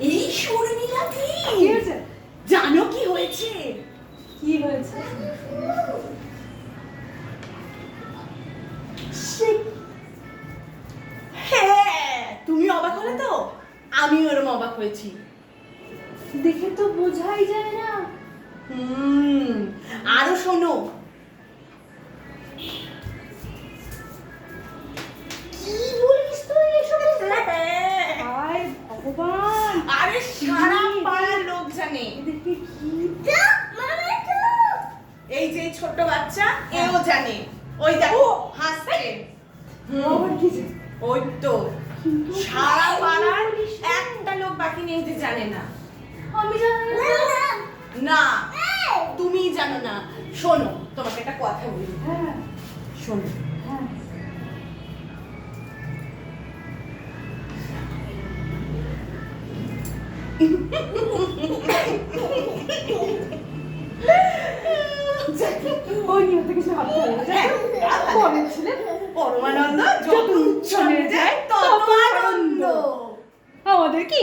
এই শর্মিলা কি কি হয়েছে? জানো কি হয়েছে? কি হয়েছে? হ্যাঁ, তুমি অবাক হলে তো, আমি ওরম অবাক হয়েছি। দেখে তো বোঝাই যায় না। আরো শোনো। কি বলিস তুই এসব? হায় ভগবান, আরে সারা পাড়ার লোক জানে। দেখে কি এই যে ছোট বাচ্চা, এও জানে। ওই দেখো হাসছে। আবার কি যে? ওই তো কিন্তু সারা পাড়ার বলিস না। একটা লোক বাকি নেই যে জানে না। আমি জানি না। না, তুমি জানো না। শোনো, তোমাকে একটা কথা বলি। হ্যাঁ শোনো, হ্যাঁ। ওই নিয়ম থেকে সে ভাবতে হবে না, হ্যাঁ, বলেছিলে। পরমানন্দ যত উচ্ছনে যায় তত আনন্দ। আমাদের কি